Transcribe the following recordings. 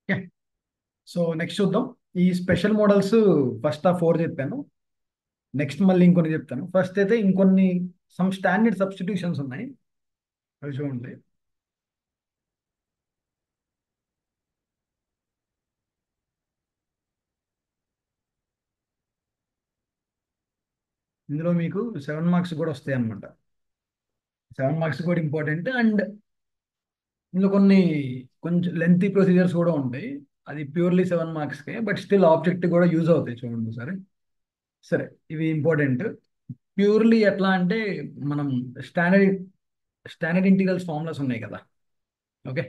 Okay. So next చూద్దాం. ఈ special models first ఆ ఫోర్ చెప్పాను. నెక్స్ట్ మళ్ళీ ఇంకొన్ని చెప్తాను. ఫస్ట్ అయితే ఇంకొన్ని సమ్ స్టాండర్డ్ సబ్స్టిట్యూషన్స్ ఉన్నాయి, అవి చూడండి. ఇందులో మీకు 7 మార్క్స్ కూడా వస్తాయి అన్నమాట. 7 మార్క్స్ కూడా ఇంపార్టెంట్. అండ్ ఇందులో కొంచెం లెంతీ ప్రొసీజర్స్ కూడా ఉంటాయి. అది ప్యూర్లీ 7 మార్క్స్కే, బట్ స్టిల్ ఆబ్జెక్ట్ కూడా యూజ్ అవుతాయి, చూడండి సరే. సరే, ఇవి ఇంపార్టెంట్. ప్యూర్లీ ఎట్లా అంటే మనం స్టాండర్డ్ స్టాండర్డ్ ఇంటిగ్రల్స్ ఫార్ములాస్ ఉన్నాయి కదా. ఓకే,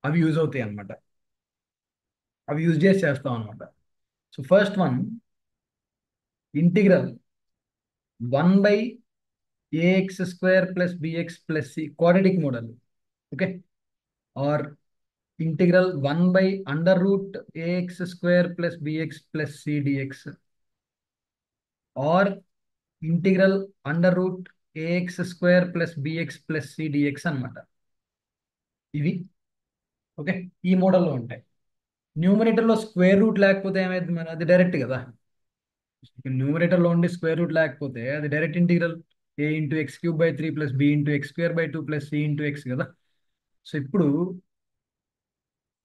అవి యూజ్ అవుతాయి అన్నమాట. అవి యూజ్ చేసి చేస్తాం అనమాట. So first one, integral 1/ax² + bx + c quadratic model. Okay. Or integral 1/√ax² + bx + c dx. Or integral √ax² + bx + c dx అనమాట. ఇవి ఓకే, ఈ మోడల్లో ఉంటాయి. న్యూమరేటర్లో స్క్వేర్ రూట్ లేకపోతే ఏమైంది, మరి అది డైరెక్ట్ కదా. న్యూమరేటర్లో ఉండి స్క్వేర్ రూట్ లేకపోతే అది direct integral a x³ / 3 + b x² / 2 + c x కదా. సో ఇప్పుడు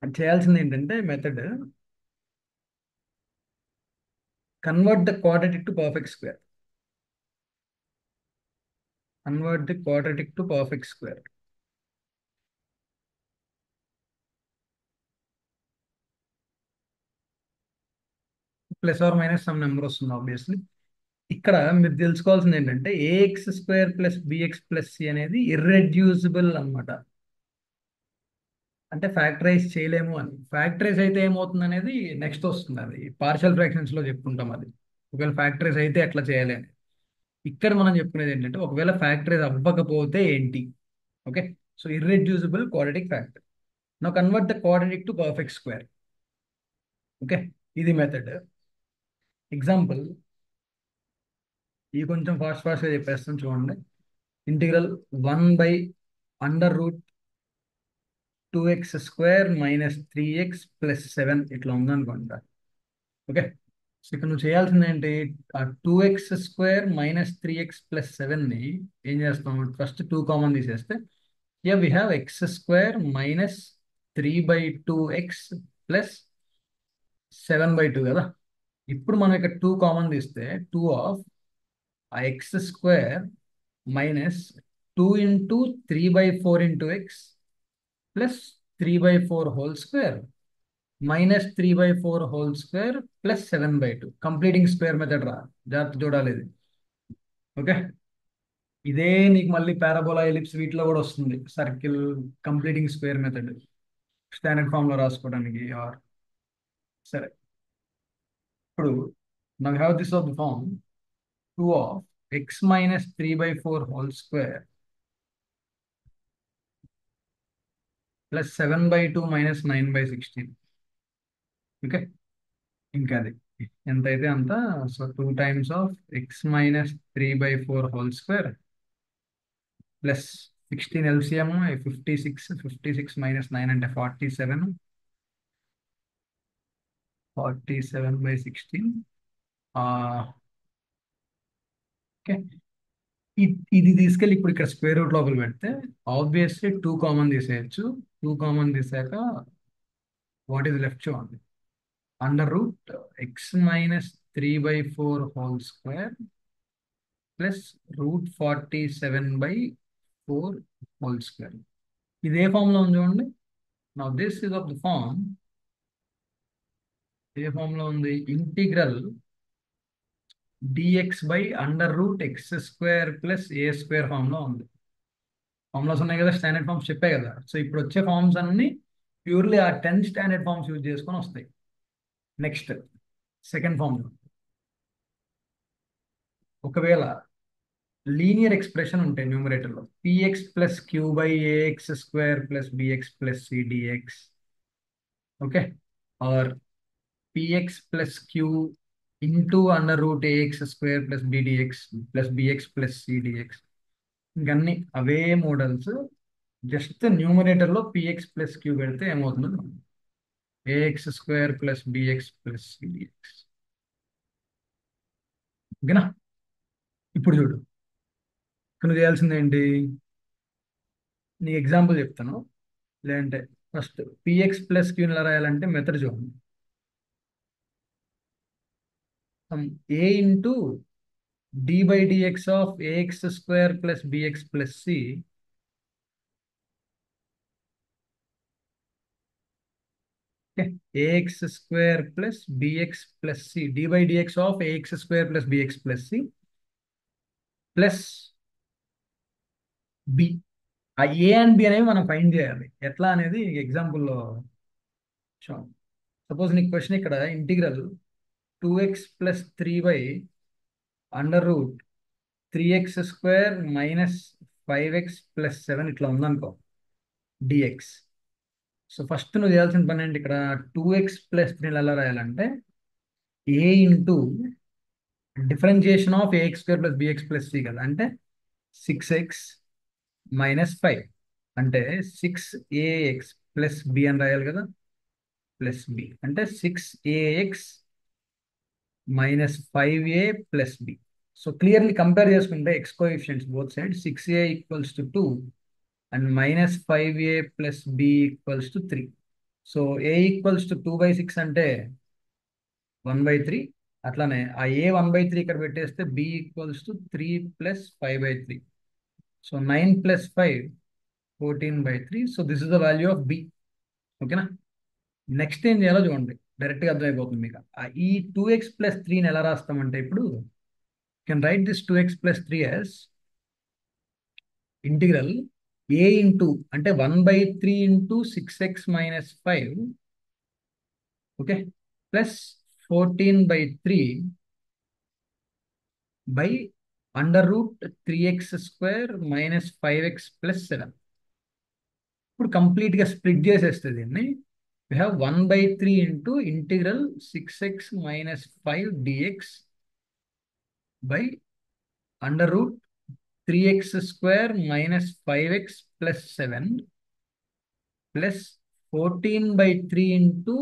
చేయాల్సింది ఏంటంటే method, convert the quadratic to perfect square. Convert the quadratic to perfect square. Plus or minus some number వస్తుంది ఆబ్వియస్లీ. ఇక్కడ మీరు తెలుసుకోవాల్సింది ఏంటంటే ax² + bx + c అనేది ఇర్రెడ్యూసిబుల్ అన్నమాట. అంటే ఫ్యాక్టరైజ్ చేయలేము అని. ఫ్యాక్టరైజ్ అయితే ఏమవుతుంది అనేది నెక్స్ట్ వస్తుంది, అది పార్షియల్ ఫ్రాక్షన్స్ లో చెప్పుకుంటాం అది. ఒకవేళ ఫ్యాక్టరైజ్ అయితే ఎట్లా చేయాలి అని. ఇక్కడ మనం చెప్పుకునేది ఏంటంటే ఒకవేళ ఫ్యాక్టరైజ్ అవ్వకపోతే ఏంటి. Okay. So irreducible quadratic factor. Now convert the quadratic to perfect square. Okay, ఇది మెథడ్. ఎగ్జాంపుల్, ఇది కొంచెం ఫాస్ట్ గా చెప్పేస్తాం చూడండి. ఇంటిగ్రల్ 1/√2x² - 3x + 7 ఇట్లా ఉందనుకోండి. ఓకే. సో ఇక్కడ నువ్వు చేయాల్సింది ఏంటి, ఆ 2x² - 3x + 7ని ఏం చేస్తాం, ఫస్ట్ 2 కామన్ తీసేస్తే వి హ్యావ్ x² - 3/2x + 7/2 కదా. ఇప్పుడు మనం ఇక్కడ 2 కామన్ తీస్తే 2 ఆఫ్ ఆ x² minus 2 × 3/4 × x +3/4 whole square -3/4 whole square +7/2 completing square method రా. జాగ్రత్త చూడాలి ఇది. ఓకే. ఇదే నీకు మళ్ళీ పారాబోలా ఎలిప్స్ వీటిలో కూడా వస్తుంది, circle completing square method standard form లో రాసుకోవడానికి. ఆర్ సరే, ఇప్పుడు now we have this of the form 2 of x - 3/4 whole square +7/2 - 9/16. Okay. ఇంకా అది ఎంత అయితే అంత. So 2 times of x - 3/4 whole square +16 LCM 56 అంటే 47. 47/16. ఓకే. ఇది తీసుకెళ్ళి ఇప్పుడు ఇక్కడ స్క్వేర్ రూట్ లోపల పెడితే ఆబ్వియస్లీ 2 కామన్ తీసేయచ్చు. 2 కామన్ తీసాక వాట్ ఈస్ లెఫ్ట్ చూడండి. √x - 3/4 whole square +√47/4 whole square. ఇది ఏ ఫామ్ లో ఉంది చూడండి. నా this is of the form, ఏ ఫామ్ లో ఉంది, ఇంటిగ్రల్ dx/√x² + a² ఫామ్ లో ఉంది. ఫార్ములాస్ ఉన్నాయి కదా, స్టాండర్డ్ ఫార్మ్స్ చెప్పే కదా. సో ఇప్పుడు వచ్చే ఫార్మ్స్ అన్ని ప్యూర్లీ ఆ 10 స్టాండర్డ్ ఫార్మ్స్ యూజ్ చేసుకొని వస్తాయి. నెక్స్ట్ సెకండ్ ఫామ్ లో ఒకవేళ లీనియర్ ఎక్స్ప్రెషన్ ఉంటాయి న్యూమరేటర్ లో, px + q/ax² + bx + c dx. Okay. Or px + q × √ax² + bdx + c dx. ఇంకన్నీ అవే మోడల్స్. జస్ట్ న్యూమరేటర్ లో px + q పెడితే ఏమవుతుందో చూడండి. A x square plus b x plus c d x. ఓకేనా? ఇప్పుడు చూడు, ఇక్కడ నువ్వు చేయాల్సింది ఏంటి? నీ ఎగ్జాంపుల్ చెప్తాను. లేదంటే ఫస్ట్ పిఎక్స్ ప్లస్ క్యూని ఎలా రాయాలంటే మెథడ్ చూడండి. A into d by dx of a x square plus b x plus c a x square plus b x plus c d by dx of a x square plus b x plus c plus b. ఆ a and B అనేవి మనం find చేయాలి. ఎట్లా అనేది ఎగ్జాంపుల్లో చూడండి. Suppose నీకు question ఇక్కడ integral 2x plus 3y under root 3x² minus 5x+7 ఇట్లా ఉందనుకో డిఎక్స్. సో ఫస్ట్ నువ్వు చేయాల్సిన పని ఏంటి? ఇక్కడ 2x+3 ఎలా రాయాలంటే a into differentiation of ax² plus b x plus c కదా, అంటే 6x-5 అంటే 6ax ప్లస్ బి అని రాయాలి కదా, ప్లస్ బి అంటే 6ax-5a plus b. So clearly compare చేసుకుంటే x coefficients both side 6a = 2 and -5a plus b = 3. So a = 2/6 అంటే 1/3. అట్లానే ఆ a 1/3 ఇక్కడ పెట్టేస్తే b = 3 + 5/3. So 9 + 5 14/3. So this is the value of b. ఓకేనా? నెక్స్ట్ ఏం చేయాలో చూడండి, డైరెక్ట్గా అర్థమైపోతుంది మీకు. ఈ 2x+3ని ఎలా రాస్తామంటే ఇప్పుడు can write this 2x+3 as integral A into అంటే 1/3 into 6x-5, okay, plus 14/3 by under root 3x² minus 5x+7. ఇప్పుడు కంప్లీట్గా స్ప్లిట్ చేసేస్తే దీన్ని we have 1/3 into integral 6x-5 dx by √3x² minus 5x+7 plus 14/3 into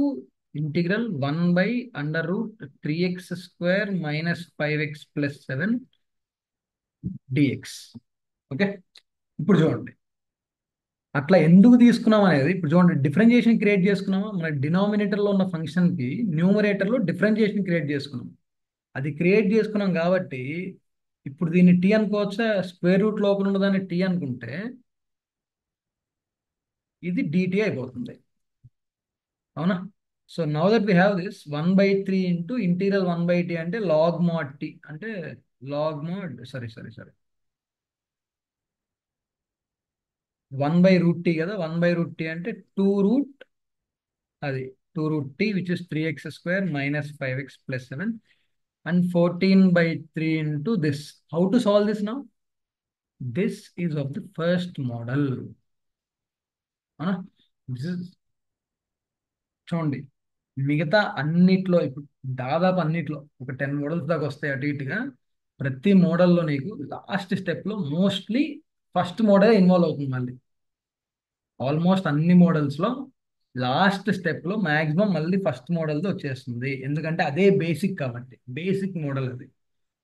integral 1/√3x² minus 5x+7 dx. Okay, ఇప్పుడు చూడండి అట్లా ఎందుకు తీసుకున్నాం అనేది. ఇప్పుడు చూడండి, డిఫరెన్షియేషన్ క్రియేట్ చేసుకున్నామా, మన డినామినేటర్లో ఉన్న ఫంక్షన్కి న్యూమరేటర్లో డిఫరెన్షియేషన్ క్రియేట్ చేసుకున్నాం. అది క్రియేట్ చేసుకున్నాం కాబట్టి ఇప్పుడు దీన్ని టీ అనుకోవచ్చా, స్క్వేర్ రూట్ లోపల ఉన్నదాన్ని టీ అనుకుంటే ఇది డిటి అయిపోతుంది. అవునా? So now that we have this 1/3 into integral 1/t అంటే లాగ్ మాడ్ టీ అంటే లాగ్ మాడ్ సారీ 1/√t కదా, 1/√t అంటే 2 రూట్ అది 2 root t which is 3x² minus 5x+7 and 14/3 into this. How to solve this now? This is of the first model. అవునా? This is చూడండి, మిగతా అన్నిట్లో ఇప్పుడు దాదాపు అన్నిట్లో ఒక 10 మోడల్స్ దాకా వస్తాయి అటు ఇటుగా. ప్రతి మోడల్లో నీకు లాస్ట్ స్టెప్లో మోస్ట్లీ ఫస్ట్ మోడల్ ఇన్వాల్వ్ అవుతుంది. మళ్ళీ ఆల్మోస్ట్ అన్ని మోడల్స్లో లాస్ట్ స్టెప్లో మ్యాక్సిమం మళ్ళీ ఫస్ట్ మోడల్తో వచ్చేస్తుంది. ఎందుకంటే అదే బేసిక్ కాబట్టి, బేసిక్ మోడల్ అది,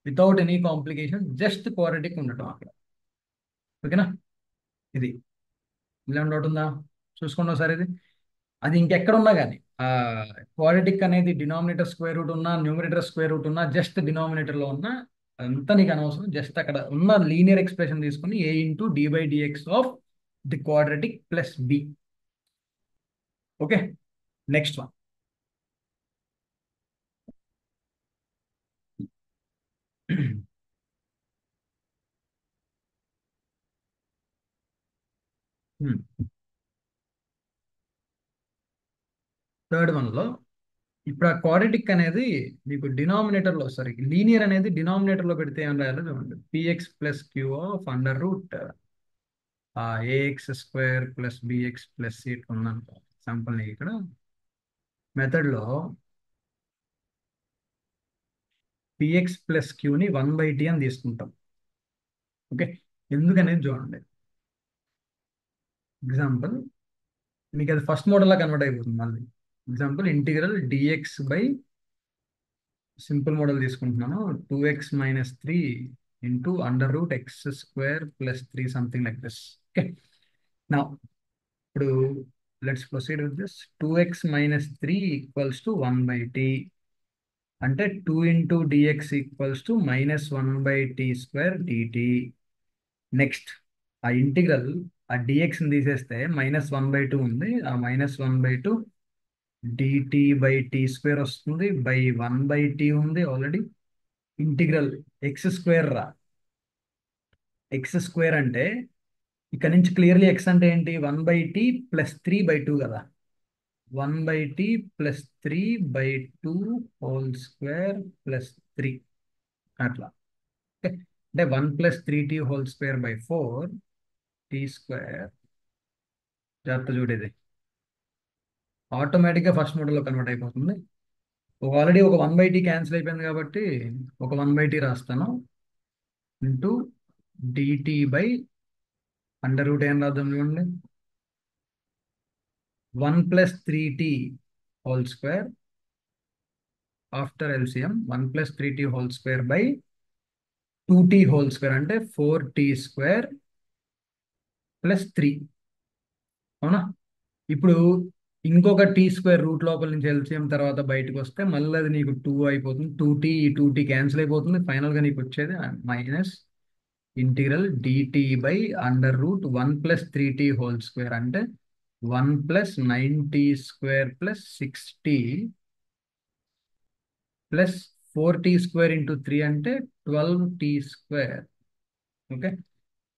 without any complication, just quadratic ఉండటం అక్కడ. ఓకేనా? ఇది ఇలా డౌట్ ఉందా? చూసుకోండి ఒకసారి ఇది. అది ఇంకెక్కడ ఉన్నా కానీ క్వాడ్రాటిక్ అనేది డినామినేటర్ స్క్వేర్ రూట్ ఉన్నా న్యూమరేటర్ స్క్వేర్ రూట్ ఉన్నా జస్ట్ డినామినేటర్లో ఉన్నా అదంతా నీకు అనవసరం. జస్ట్ అక్కడ ఉన్న లీనియర్ ఎక్స్ప్రెషన్ తీసుకుని a into d/dx of the quadratic plus b. Okay, next one. Third వన్లో ఇప్పుడు ఆ క్వాడ్రాటిక్ అనేది మీకు డినామినేటర్లో లీనియర్ అనేది డినామినేటర్లో పెడితే ఏం రాయాలో చూడండి. px+q of under root ax² + bx + c ఉందనుకో. ఎగ్జాంపుల్ నీకు ఇక్కడ మెథడ్లో px+qని 1/t అని తీసుకుంటాం. ఓకే, ఎందుకనేది చూడండి. ఎగ్జాంపుల్ మీకు అది ఫస్ట్ మోడల్లా కన్వర్ట్ అయిపోతుంది మళ్ళీ. Example integral dx by simple model తీసుకుంటున్నాను 2x - 3 into √x² + 3 something like this. Okay, నా ఇప్పుడు let's proceed with this. 2x - 3 = 1/t అంటే 2 into DX -1/t² dt. Next ఆ ఇంటిగ్రల్ ఆ డిఎక్స్ని తీసేస్తే -1/2 ఉంది, ఆ -1/2 dt/t² వస్తుంది, /1/t ఉంది ఆల్రెడీ. ఇంటిగ్రల్ x² రా. x² అంటే ఇక్కడ నుంచి క్లియర్లీ x అంటే ఏంటి, 1/t + 3/2 కదా. 1/t + 3/2 హోల్ స్క్వేర్ + 3 అట్లా. ఓకే, అంటే 1 + 3t² 4t². జాగ్రత్త చూడేది ఆటోమేటిక్గా ఫస్ట్ మోడల్లో కన్వర్ట్ అయిపోతుంది. ఆల్రెడీ ఒక 1/t క్యాన్సిల్ అయిపోయింది కాబట్టి ఒక 1/t రాస్తాను. ఇంటూ dt/√, ఏం రాద్దాం చూడండి, 1 + 3t² after LCM 1 + 3t² 2t² అంటే 4t² + 3. అవునా? ఇప్పుడు ఇంకొక t² రూట్ లోపల నుంచి ఎల్సిఎం తర్వాత బయటకు వస్తే మళ్ళీ అది నీకు 2 అయిపోతుంది. 2t 2t క్యాన్సిల్ అయిపోతుంది. ఫైనల్గా నీకు వచ్చేది మైనస్ ఇంటిగ్రల్ dt/√1 + 3t² అంటే 1 + 9t² + 6t plus 4t² into 3 అంటే 12t². Okay,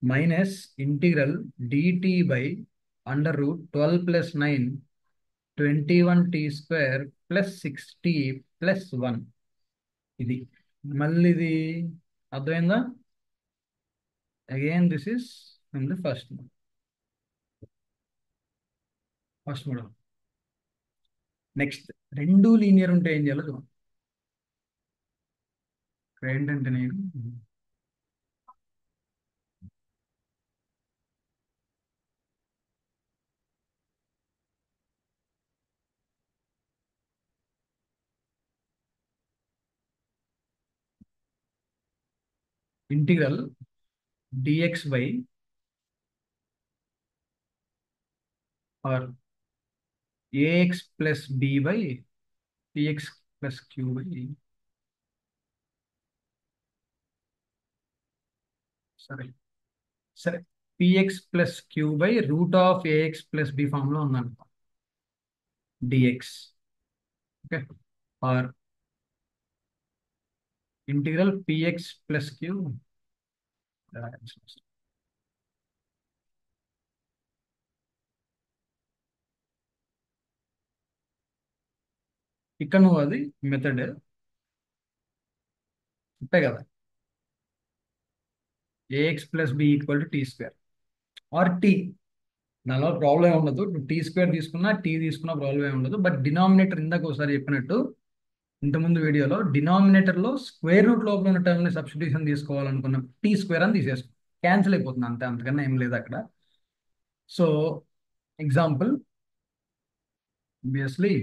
minus integral dt/√12 + 9 21t² + 6t + 1. ఇది మళ్ళీ ఇది అర్థమైందా? Again this is in the first model. Next రెండు లీనియర్ ఉంటే ఏం చేయాలో చూడండి. ఏంటంటే నేను integral dx/, or ax + b/px + q/, సరే సరే, px + q/√ax + b ఫామ్ లో ఉందనుకో dx. Okay, or integral px + q. ఇక్కడ నువ్వు అది మెథడ్ అంతే కదా, ax + b = t² are t. దానిలో ప్రాబ్లం ఏమి ఉండదు. t² తీసుకున్నా t తీసుకున్నా ప్రాబ్లం ఏమి ఉండదు. బట్ డినామినేటర్ ఇందాక ఒకసారి చెప్పినట్టు ఇంతకుముందు వీడియోలో డినామినేటర్లో స్క్వేర్ రూట్ లోపల ఉన్న టర్మ్ని సబ్స్టిట్యూషన్ తీసుకోవాలనుకున్న t² అని తీసేసుకో, క్యాన్సిల్ అయిపోతుంది అంతే, అంతకన్నా ఏం లేదు అక్కడ. So example obviously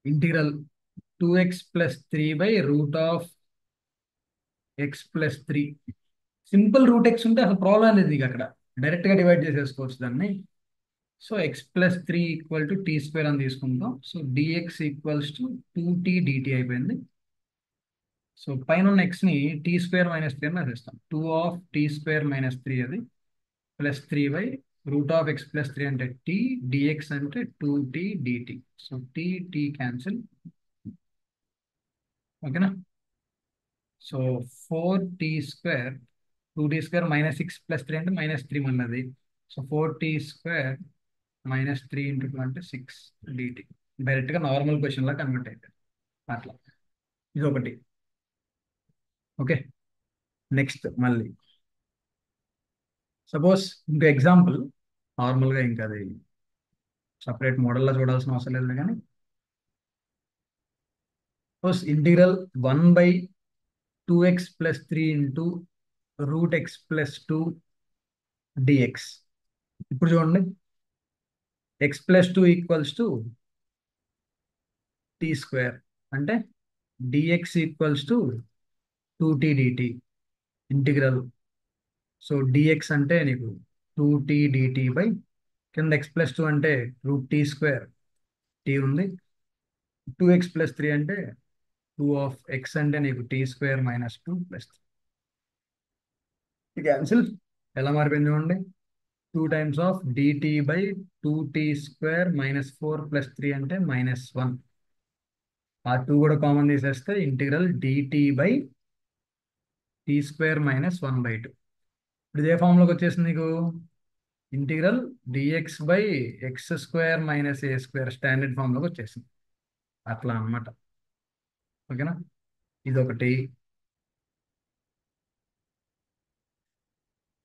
integral 2x + 3/√x + 3. Simple √x ఉంటే అసలు ప్రాబ్లం అనేది నీకు అక్కడ డైరెక్ట్గా డివైడ్ చేసేసుకోవచ్చు దాన్ని. సో x + 3 = t² అని తీసుకుంటాం. సో dx = 2t dt అయిపోయింది. సో పైన ఉన్న ఎక్స్ని t² - 3 అని రాసేస్తాం. 2t² - 3 అది +3/√x + 3 అంటే t, dx అంటే 2t dt. So t cancel. ఓకేనా? సో 4t², 2t² -6 + 3 అంటే -3 మళ్ళీ. సో 4t² - 3 × 2 అంటే 6 dt. డైరెక్ట్గా నార్మల్ క్వశ్చన్ లా కన్వర్ట్ అవుతుంది అట్లా. ఇది ఒకటి. ఓకే, నెక్స్ట్ మళ్ళీ సపోజ్ ఇంకో ఎగ్జాంపుల్. నార్మల్గా ఇంకా అది సపరేట్ మోడల్లో చూడాల్సిన అవసరం లేదు కానీ suppose integral 1/2x + 3 into √x + 2 dx. ఇప్పుడు చూడండి, x + 2 = టీ స్క్వేర్ అంటే DX equals to 2t dt integral. So DX అంటే నీకు 2t dt బై కింద x+2 అంటే √t² టీ ఉంది. 2x+3 అంటే 2 అంటే నీకు t² - 2 + 3. ఈ క్యాన్సిల్ ఎలా మారిపోయింది చూడండి. 2 dt/2t² - 4 + 3 అంటే -1. ఆ 2 కూడా కామన్ తీసేస్తే ఇంటిగ్రల్ dt/t² - 1/2. ఇప్పుడు ఇదే ఫార్ములాకి వచ్చేసింది నీకు. ఇంటిగ్రల్ dx/x² - a² ఫార్ములాకి వచ్చేసింది. అట్లా అన్నమాట. ఓకేనా, ఇదొకటి.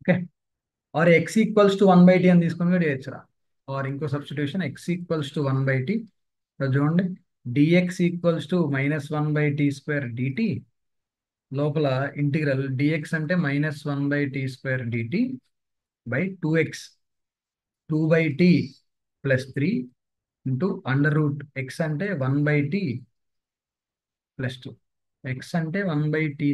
ఓకే, ఆర్ x = 1/t అని తీసుకొని కూడా చేయొచ్చురా. ఆర్ ఇంకో సబ్స్టిట్యూషన్ x = 1/t. చూడండి, dx = -1/t² dt లోపల ఇంటిగ్రల్ dx అంటే -1/t² dt by 2x 2/t + 3 into √x అంటే 1/t + 2. x అంటే 1/t².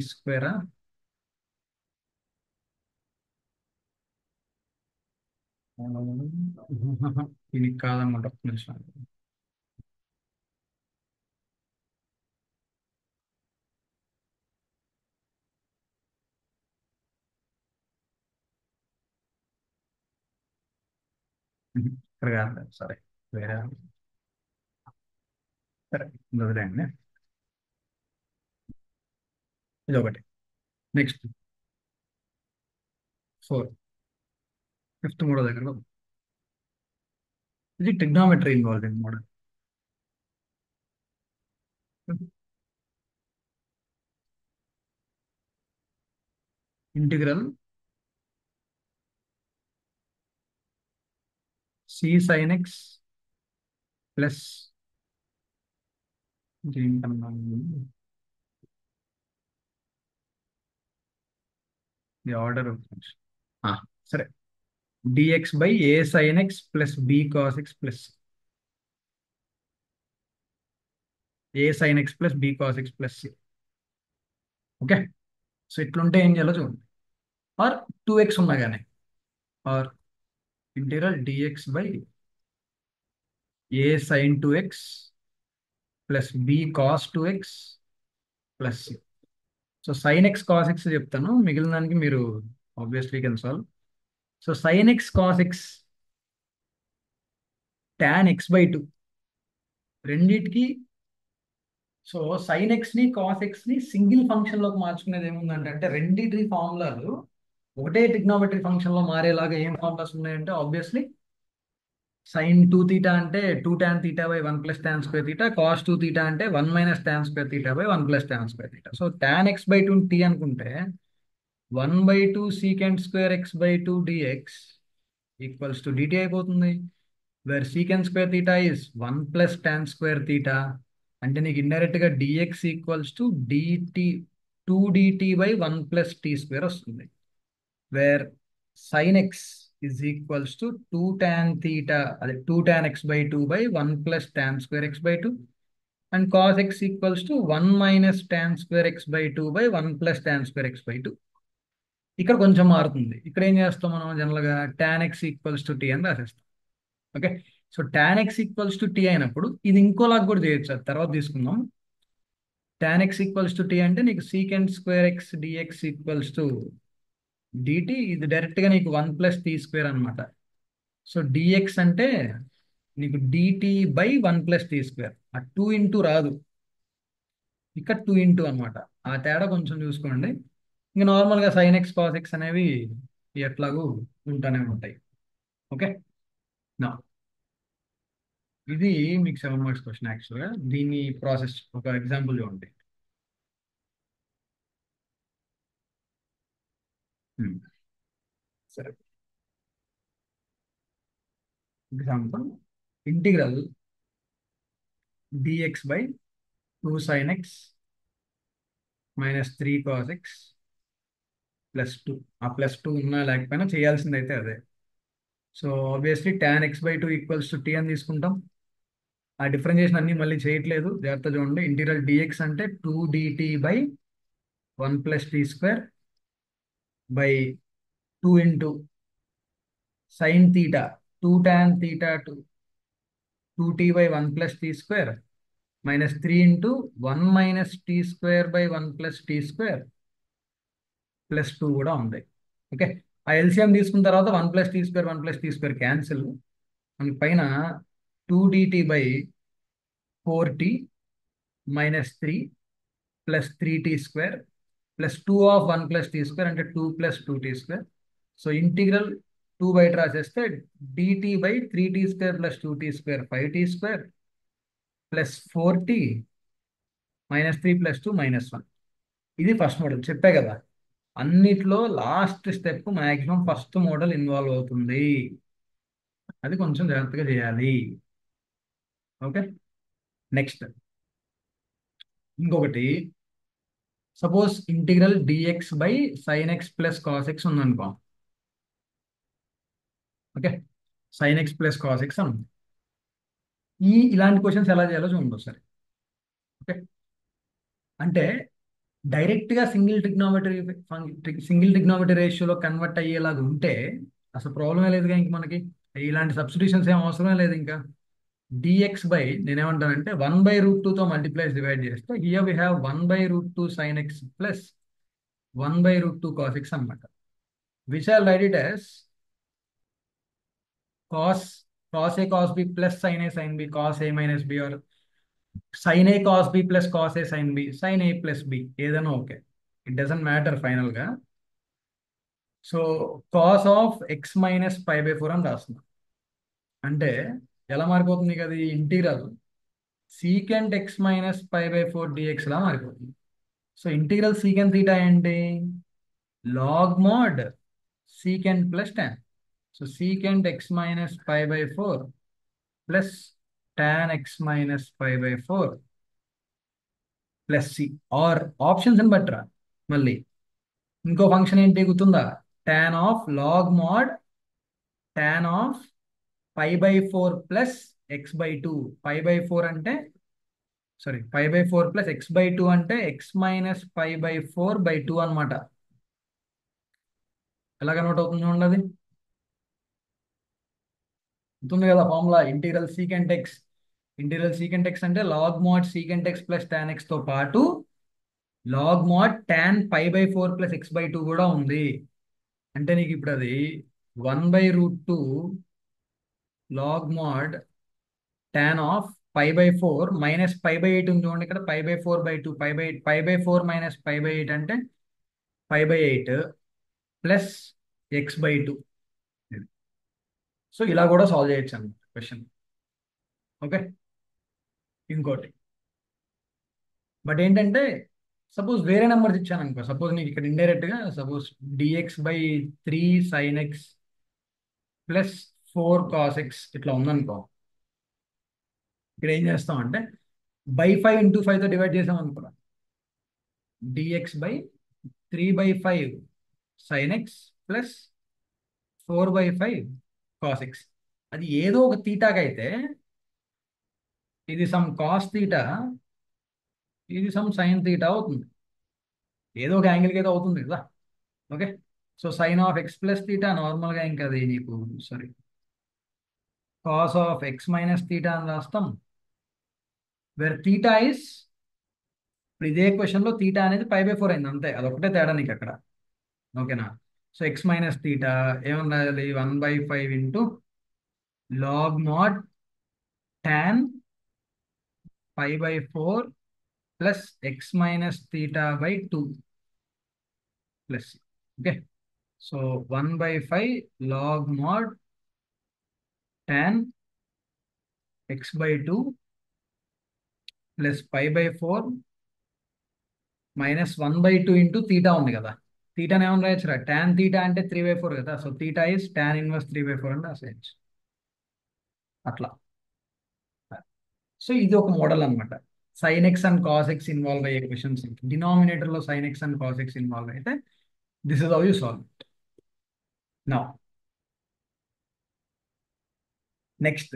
దీనికి కాదనమాట, ఒక్క నిమిషం. ఇక్కడ కాదు, సరే, వేరే. సరే, ఇది వదిలేయండి. ఇది ఒకటి. నెక్స్ట్ 4, ఫిఫ్త్ మూడో దగ్గర ఇది trigonometry involving model. Integral c sin x plus దీనికన్నా ది ఆర్డర్ సరే, dx/a sin x plus b cos x plus a sin x plus b cos x plus c. Okay, so ఇట్లుంటే ఏం చేయాలో చూడండి. Or 2x ఉన్నా కానీ, or integral dx/a sin 2x plus b cos 2x plus c. So sine x cos x చెప్తాను, మిగిలిన దానికి మీరు obviously can solve. So sine x cos X tan x/2 రెండిటికి. సో సైన్ ఎక్స్ ని cos X ని single function లోకి మార్చుకునేది ఏముందంటే, అంటే రెండిటి ఫార్ములాలు ఒకటే ట్రిగ్నోమెట్రీ ఫంక్షన్ లో మారేలాగా ఏం ఫార్ములాస్ ఉన్నాయంటే, ఆబ్వియస్లీ sin 2θ అంటే 2tan θ/1 + tan²θ, cos 2θ అంటే 1 - tan²θ/1 + tan²θ. So tan x/2 t అనుకుంటే 1/2 sec² x/2 dx equals to dt అయిపోతుంది. వేర్ sec² θ ఇస్ 1 + tan²θ అంటే నీకు ఇండైరెక్ట్ గా dx equals to dt 2dt/1 + t² వస్తుంది. Where sin x is equals to 2 tan theta, అదే 2 tan x/2/1 + tan² x/2, and cos x equals to 1 - tan² x/2/1 + tan² x/2. ఇక్కడ కొంచెం మారుతుంది. ఇక్కడ ఏం చేస్తాం మనం జనరల్ గా tan x = t అని రాసేస్తాం. Okay, so tan x = t అయినప్పుడు ఇది ఇంకోలాగా కూడా చేయొచ్చు, అది తర్వాత తీసుకుందాం. tan x = t అంటే నీకు sec² x dx dt, ఇది డైరెక్ట్ గా నీకు 1 + t² అనమాట. సో dx అంటే నీకు dt/1 + t². ఆ 2 ఇంటూ రాదు, ఇక్కడ 2 ఇంటూ అనమాట. ఆ తేడా కొంచెం చూసుకోండి. ఇంకా నార్మల్గా సైన్ ఎక్స్ కాస్ ఎక్స్ అనేవి ఎట్లాగూ ఉంటానే ఉంటాయి. ఓకే, నా ఇది మీకు 7 మార్క్స్ క్వశ్చన్. యాక్చువల్గా దీని ప్రాసెస్ ఒక ఎగ్జాంపుల్ చూడండి. Hmm. సరే, example integral dx/2 sin x -3 cos x +2. ఆ +2 ఉన్నా లేకపోయినా చేయాల్సింది అయితే అదే. So obviously tan x/2 equals to t అని తీసుకుంటాం. ఆ డిఫరెన్షియేషన్ అన్ని మళ్ళీ చేయట్లేదు, జాగ్రత్త చూడండి. ఇంటీరియల్ డిఎక్స్ అంటే 2 dt by 1 + t² by 2 × sin θ 2 tan θ 2t/1 + t² -3 × 1 - t² by 1 + t² +2 కూడా ఉంది. ఓకే, ఆ ఎల్సిఎం తీసుకున్న తర్వాత 1 + t² 1 + t² క్యాన్సిల్, మనకి పైన 2dt/4t - 3 + 3t² +2 అంటే 2 + 2t². సో ఇంటిగ్రల్ 2 బయట రాసేస్తే dt/3t² + 2t² 5t² +4t -3 + 2 -1. ఇది ఫస్ట్ మోడల్, చెప్పే కదా అన్నిట్లో last step maximum first model involve అవుతుంది, అది కొంచెం జాగ్రత్తగా చేయాలి. ఓకే, నెక్స్ట్ ఇంకొకటి, suppose integral dx/sin x + cos x ఉందనుకో. Okay, sin x + cos x అని ఉంది. ఇలాంటి క్వశ్చన్స్ ఎలా చేయాలో చూడండి ఒకసారి. ఓకే, అంటే డైరెక్ట్ గా సింగిల్ ట్రిగ్నోమెట్రీ రేషియోలో కన్వర్ట్ అయ్యేలాగా ఉంటే అసలు ప్రాబ్లమే లేదుగా ఇంక మనకి. ఇలాంటి సబ్స్టిట్యూషన్స్ ఏం అవసరమే లేదు ఇంకా. డిఎక్స్ బై నేనేమంటానంటే 1/√2తో మల్టిప్లై డివైడ్ చేస్తే here we have 1/√2 sin x plus 1/√2 cos x అనమాట. Which I write it as cos cos a cos b plus sin a sin b cos a minus b, or sin a cos b plus cos a sin b sin a plus b, ఏదైనా okay, it doesn't matter final గా. So cos of x - π/4 అని రాస్తున్నాం. అంటే ఎలా మారిపోతుంది కదా ఈ integral, secant x - π/4 dx లా మారిపోతుంది. సో ఇంటీగ్రల్ సీకెంట్ తీటా ఏంటి, log mod secant plus tan. So secant x - π/4 plus tan x - π/4 plus c, or options అని బట్రా. మళ్ళీ ఇంకో ఫంక్షన్ ఏంటి గుర్తుందా, tan of log mod tan of π/4 plus x/2. π/4 అంటే సారీ π/4 ప్లస్ x/2 అంటే x - π/4/2 అనమాట. ఎలా కన్వర్ట్ అవుతుంది చూడండి, అది ఉంటుంది కదా ఫార్ములా. ఇంటీరియల్ సీకెంట్ ఎక్స్ అంటే log mod secant X plus tan X తో పాటు log mod tan π/4 plus x/2 కూడా ఉంది. అంటే నీకు ఇప్పుడు అది 1/√2 log mod tan of π/4 minus π/8 ఉంది చూడండి ఇక్కడ, π/4/2 π/4 మైనస్ π/8 అంటే π/8 ప్లస్ x/2. సో ఇలా కూడా సాల్వ్ చేయొచ్చు అన్నమాట క్వశ్చన్. ఓకే, ఇంకోటి బట్ ఏంటంటే సపోజ్ వేరే నెంబర్స్ ఇచ్చాను అనుకో, సపోజ్ నీకు ఇక్కడ ఇండైరెక్ట్ గా suppose dx/3 sin x plus 4 cos x ఇట్లా ఉందనుకో, ఇక్కడ ఏం చేస్తాం అంటే /5 × 5తో డివైడ్ చేసాం అనుకో, dx/3/5 sin x plus 4/5 cos x. అది ఏదో ఒక తీటాకి అయితే ఇది సమ్ కాస్ తీటా, ఇది సమ్ సైన్ తీటా అవుతుంది, ఏదో ఒక యాంగిల్కి అయితే అవుతుంది కదా. Okay, so sine of x plus theta నార్మల్గా ఇంకా అది నీకు sorry cos of x minus theta అని రాస్తాం. వేర్ తీటా ఇస్, ఇప్పుడు ఇదే క్వశ్చన్లో తీటా అనేది π/4 అయింది అంతే, అదొకటే తేడా నీకు అక్కడ. ఓకేనా, సో x - తీటా ఏమన్నా రాయాలి, 1/5 into log mod tan π/4 plus x - తీటా/2 plus. Okay, so 1/5 log mod tan x/2 plus π/4 minus 1/2 into theta ఉంది కదా. తీటాని ఏమన్నా రాయొచ్చురా, టాన్ తీటా అంటే 3/4 కదా, so theta is tan inverse 3/4 అని రాసేయచ్చు అట్లా. సో ఇది ఒక మోడల్ అనమాట. Sine x and cos x involve అయ్యే క్వశ్చన్స్, డినామినేటర్ లో sine x and cos x involve అయితే this is how you solve it. Now next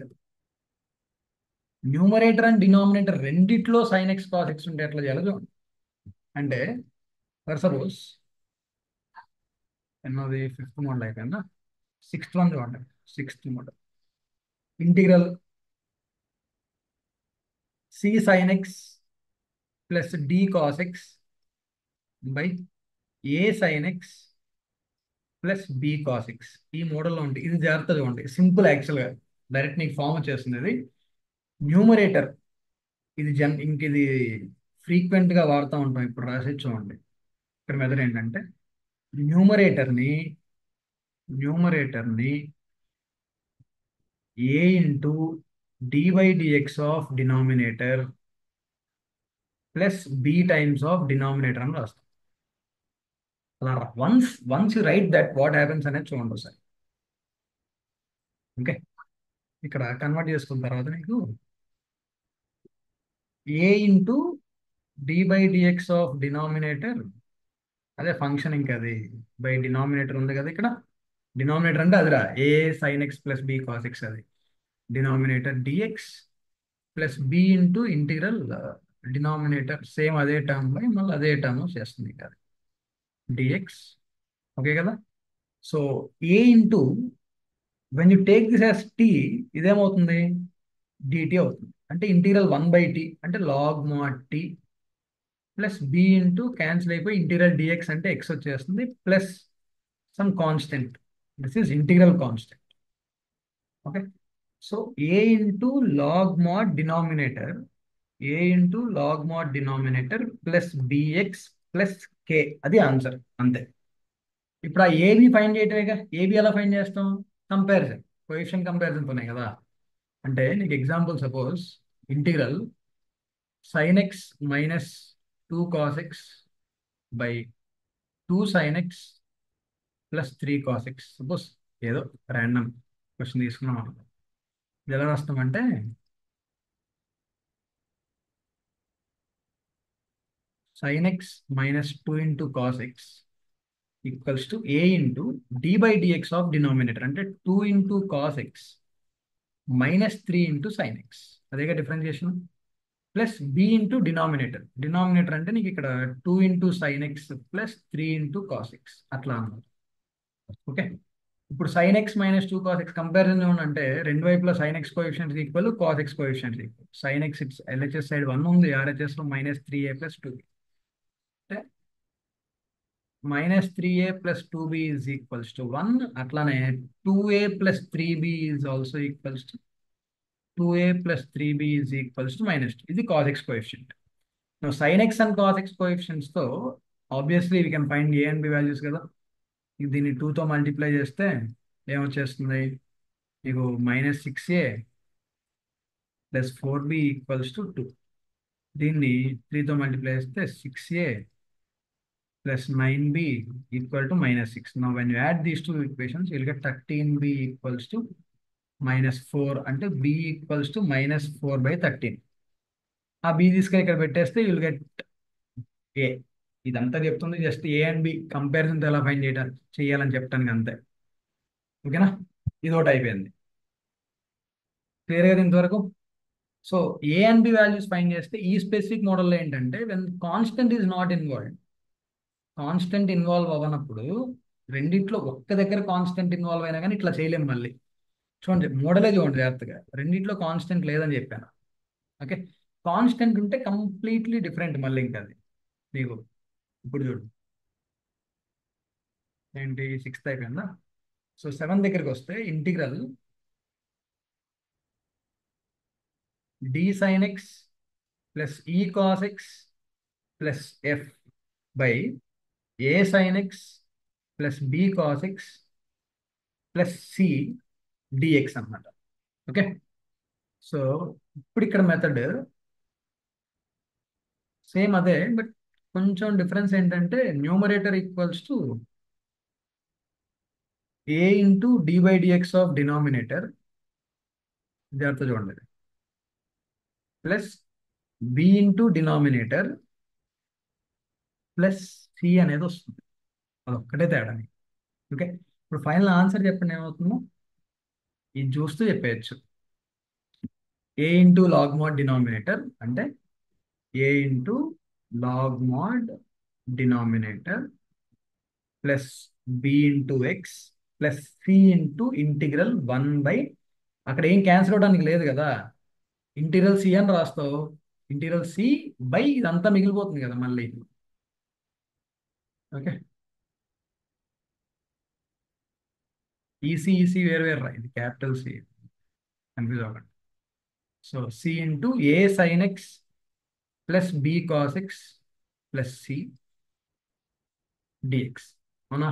numerator and denominator రెండిట్లో సైన్ ఎక్స్ కాస్ ఎక్స్ ఉంటే ఎట్లా చేయాలో చూడండి. అంటే ఫర్ సపోజ్ ఎన్నోది ఫిఫ్త్ మోడల్ అయిపోయిందా, సిక్స్త్ వన్ చూడండి. Sixth model integral c sign X plus D cos X by A sine X plus B cos X. ఈ మోడల్లో ఉంటుంది. ఇది జాగ్రత్త చూడండి, సింపుల్ యాక్చువల్గా. డైరెక్ట్ నీకు ఫామ్ వచ్చేస్తుంది ఇది. న్యూమరేటర్ ఇది ఇంక ఇది ఫ్రీక్వెంట్ గా వాడుతూ ఉంటాం. ఇప్పుడు రాసి చూడండి. ఇక్కడ మెథడ్ ఏంటంటే న్యూమరేటర్ని న్యూమరేటర్ని a into d by dx of denominator plus b times of denominator అని రాస్తాం. అలా once you write that what happens అనేది చూడండి ఒకసారి. ఓకే, ఇక్కడ కన్వర్ట్ చేసుకున్న తర్వాత నీకు a into d by dx of denominator, అదే ఫంక్షన్ ఇంకా అది బై డినామినేటర్ ఉంది కదా ఇక్కడ. డినామినేటర్ అంటే అదిరా a sine X plus B cos x, అది denominator d x plus B into integral denominator same అదే టర్మ్ బై మళ్ళీ అదే టర్మ్ చేస్తుంది ఇక్కడ డిఎక్స్. ఓకే కదా. So a into when you take this as t, ఇదేమవుతుంది డిటి అవుతుంది. అంటే ఇంటీరియల్ 1/t అంటే log mod tea plus B into cancel అయిపోయి ఇంటీరియల్ డిఎక్స్ అంటే ఎక్స్ వచ్చేస్తుంది plus some constant. This is integral constant. Okay. So a into log mod denominator, a into log mod denominator plus b x plus k, అది answer అంతే. ఇప్పుడు ఆ a b find చేయటమేగా. A b ఎలా find చేస్తాం? Comparison, coefficient comparison ఉన్నాయి కదా. అంటే నీకు example suppose integral sine x minus 2 cos x by 2 sin x plus 3 cos x. Suppose ఏదో ర్యాండమ్ క్వశ్చన్ తీసుకున్నాం అనుకో. ఇది ఎలా రాస్తామంటే sin x minus 2 into cos x equals to a into d by dx of denominator అంటే 2 into cos x minus 3 into sin x. అదేగా differentiation. Plus B into denominator, denominator అంటే నీకు ఇక్కడ 2 into sin x plus 3 into cos x అట్లా అన్నమాట. Okay. ఇప్పుడు sin x minus 2 cos x comparison ఏమంటే రెండు వైపులా sin x coefficients equal, cos x coefficients equal. sin x it's LHS side 1 ఉంది, ఆర్హెచ్ఎస్ లో -3a ప్లస్ 2b అంటే -3a plus 2b is equals to 1. అట్లానే 2a plus 3b is also equals to 2a plus 3b is equals to -2. ఇది cos x coefficient. sin x and cos x coefficients తో obviously we can find a and b values కదా. దీన్ని 2తో multiply చేస్తే ఏమొచ్చేస్తుంది మీకు -6a plus 4b equals to 2. దీన్ని 3తో multiply చేస్తే 6a plus 9b equal to -6. Now when you add these two equations you will get 13b equals to -4 అంటే b equals to -4/13. ఆ b తీసుకొని ఇక్కడ పెట్టేస్తే యూ విల్ గెట్ ఏ. ఇదంతా చెప్తుంది just A and B comparison ఎలా find చేయాలని చెప్పడానికి అంతే. ఓకేనా. ఇది ఒకటి అయిపోయింది. క్లియర్ కదా ఇంతవరకు. So a and b values find చేస్తే ఈ స్పెసిఫిక్ మోడల్లో ఏంటంటే when constant is not involved, constant involve అవ్వనప్పుడు రెండిట్లో ఒక్క దగ్గర కాన్స్టెంట్ ఇన్వాల్వ్ అయినా కానీ ఇట్లా చేయలేము మళ్ళీ. చూడండి మోడలే చూడండి జాగ్రత్తగా. రెండిట్లో కాన్స్టెంట్ లేదని చెప్పాను. ఓకే. కాన్స్టెంట్ ఉంటే కంప్లీట్లీ డిఫరెంట్ మళ్ళీ ఇంకా అది నీకు. ఇప్పుడు చూడు ఏంటి సిక్స్త్ అయిపోయిందా. సో 7 దగ్గరికి వస్తే integral d sine X plus e cos x plus f by A sine X plus B cos x plus C d x అనమాట. ఓకే. సో ఇప్పుడు ఇక్కడ మెథడ్ సేమ్ అదే, బట్ కొంచెం డిఫరెన్స్ ఏంటంటే numerator equals to a into d by dx of denominator, జాగ్రత్త చూడండి, plus B into denominator plus c అనేది వస్తుంది. అదొక్కటే తేడా. ఓకే. ఇప్పుడు ఫైనల్ ఆన్సర్ చెప్పండి ఏమవుతుందో ఇది చూస్తూ చెప్పేయచ్చు. A into log mod denominator అంటే a into log mod denominator plus B into X plus C into integral 1 by, అక్కడ ఏం క్యాన్సిల్ అవడానికి లేదు కదా, ఇంటీరియల్ సి అని రాస్తావు, ఇంటీరియల్ సి బై ఇదంతా మిగిలిపోతుంది కదా మళ్ళీ. ఓకే, ఈసీ ఈసీ వేరు వేరు రా, ఇది క్యాపిటల్ సి, కన్ఫ్యూజ్ అవ్వకండి. So c into a sine X plus B cos x plus C d x. అవునా,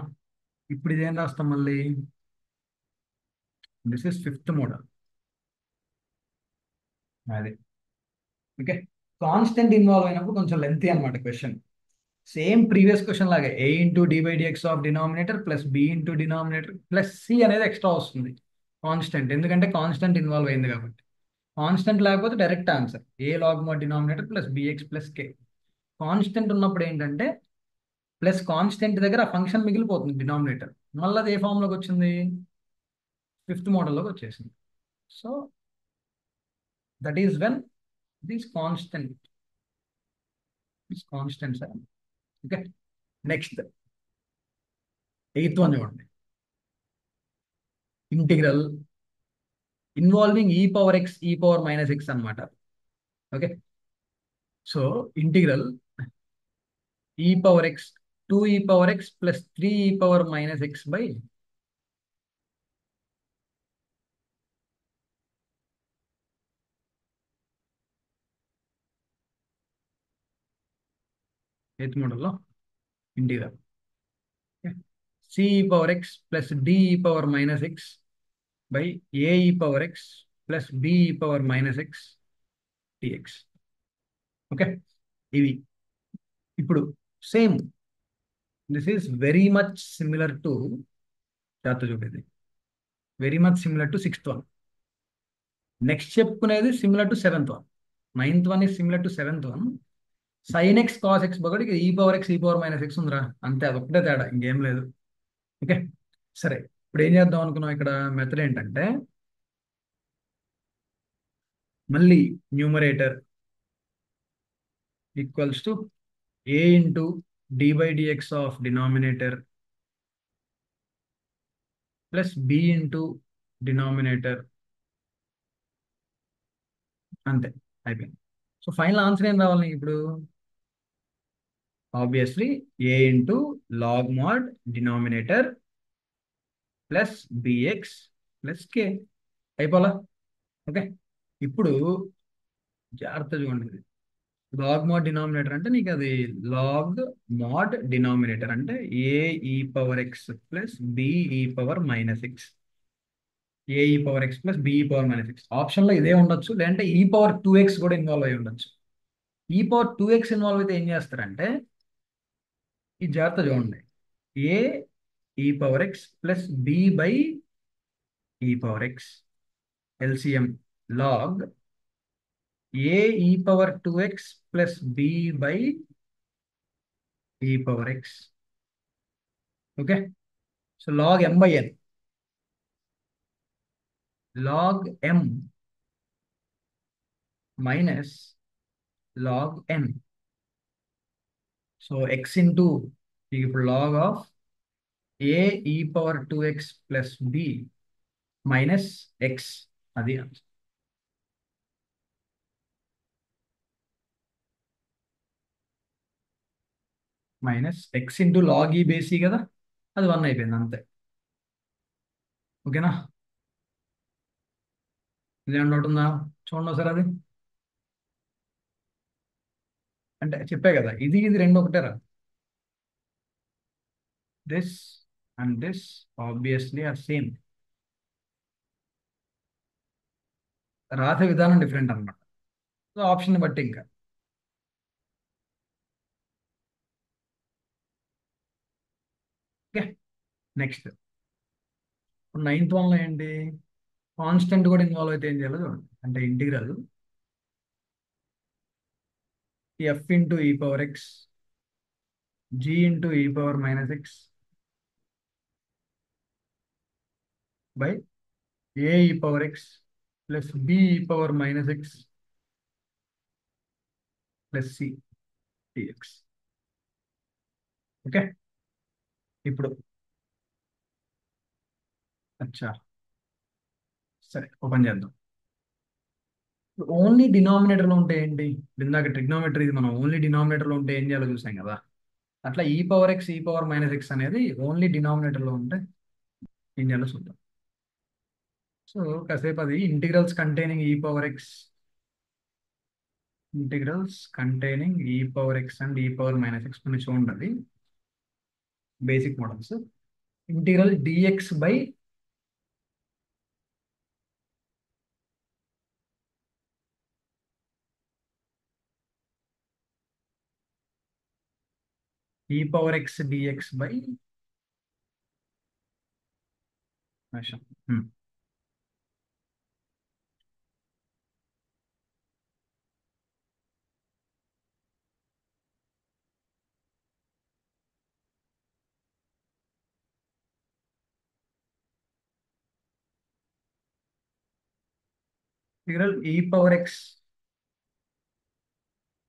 ఇప్పుడు ఇదేం రాస్తాం మళ్ళీ, దిస్ ఇస్ ఫిఫ్త్ మోడల్. అదే, ఓకే. కాన్స్టెంట్ ఇన్వాల్వ్ అయినప్పుడు కొంచెం లెంతీ అనమాట క్వశ్చన్. సేమ్ ప్రీవియస్ క్వశ్చన్ లాగే a into d by dx of denominator plus B into denominator plus c అనేది ఎక్స్ట్రా వస్తుంది కాన్స్టెంట్, ఎందుకంటే కాన్స్టెంట్ ఇన్వాల్వ్ అయింది కాబట్టి. కాన్స్టెంట్ లేకపోతే డైరెక్ట్ ఆన్సర్ ఏ log mod denominator plus b x plus k. Constant ఉన్నప్పుడు ఏంటంటే plus constant దగ్గర ఆ ఫంక్షన్ మిగిలిపోతుంది డినామినేటర్, మళ్ళీ అది ఏ ఫామ్లోకి వచ్చింది, ఫిఫ్త్ మోడల్లోకి వచ్చేసింది. So that is when this constant is constant sir. Okay, next eighth one చూడండి, integral involving e power x e power minus x అనమాట. Okay, so integral e power x 2e power X plus 3e power minus X by, eighth మోడల్లో integral ce power X plus de power minus X by a power X plus be power minus X d x. Okay, ఇవి ఇప్పుడు same, this is very much similar to, జాగ్రత్త చూడేది, very much similar to sixth one. Next చెప్పుకునేది similar to seventh one. Ninth one is similar to seventh one. Sine x cos x బదులు e power x e power minus x ఉందిరా, అంతే, అదొక్కటే తేడా, ఇంకేం లేదు. ఓకే, సరే, ఇప్పుడు ఏం చేద్దాం అనుకున్నాం ఇక్కడ, మెథడ్ ఏంటంటే మళ్ళీ numerator equals to a into d by dx of denominator plus B into denominator, అంతే, అయిపోయింది. సో ఫైనల్ ఆన్సర్ ఏం రావాలి నీకు ఇప్పుడు, obviously a into log mod denominator plus b x plus k, అయిపోలా. ఓకే, ఇప్పుడు జాగ్రత్త చూడండి, లాగ్ మాడ్ డినామినేటర్ అంటే నీకు అది లాగ్ మాడ్ డినామినేటర్ అంటే ఏ e power X plus be power minus X, A e power X plus be power minus X, ఆప్షన్లో ఇదే ఉండొచ్చు, లేదంటే e పవర్ 2x కూడా ఇన్వాల్వ్ అయి ఉండొచ్చు. e పవర్ 2x ఇన్వాల్వ్ అయితే ఏం చేస్తారంటే, ఈ జాగ్రత్త చూడండి, a e power X plus b/e power x LCM log a e power 2x plus b/e power x. Okay, so log m/n, log m minus log n. So x into, ఇప్పుడు log of a e power 2x plus b/ఎక్స్, అది minus X into log ఈ బేసి కదా, అది 1 అయిపోయింది అంతే. ఓకేనా, ఇదేం డౌట్ ఉందా, చూడండి ఒకసారి అది, అంటే చెప్పే కదా, ఇది ఇది రెండు ఒకటేరా, this and this obviously are same, రాసే విధానం డిఫరెంట్ అనమాట, సో ఆప్షన్ బట్టి ఇంకా. ఓకే, నెక్స్ట్ నైన్త్ వన్లో ఏంటి, కాన్స్టెంట్ కూడా ఇన్వాల్వ్ అయితే ఏం చేయాలో చూడండి, అంటే integral F into e power X G into e power minus X by A e power X plus B power minus X plus C dx. Okay. ఇప్పుడు అచ్చా, సరే ఓపెన్ చేద్దాం. ఓన్లీ డినామినేటర్లో ఉంటే ఏంటి? ఇందాక ట్రిగ్నోమెట్రీ మనం ఓన్లీ డినామినేటర్లో ఉంటే ఏం చేయాలో చూసాం కదా. అట్లా e power x e power minus x అనేది ఓన్లీ డినామినేటర్లో ఉంటే ఏం చేయాలో చూద్దాం. సో కాసేపు అది integrals containing e power x, integrals containing e power x and e power minus x కొన్ని చూడండి. Basic models. Integral dx by e power X dx by integral e power x,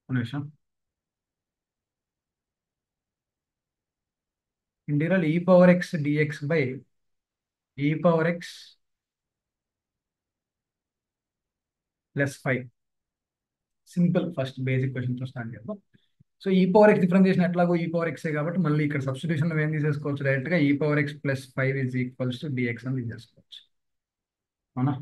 నిమిషం, integral e power X dx by e power X plus 5. Simple, first basic question తో start చేద్దాం. So ఈ power X differentiation ఎట్లాగో ఈ power x కాబట్టి మళ్ళీ ఇక్కడ substitution ఏం తీసేసుకోవచ్చు, డైరెక్ట్ గా E power X plus 5 is equals to DX అని తీసేసుకోవచ్చు. అవునా?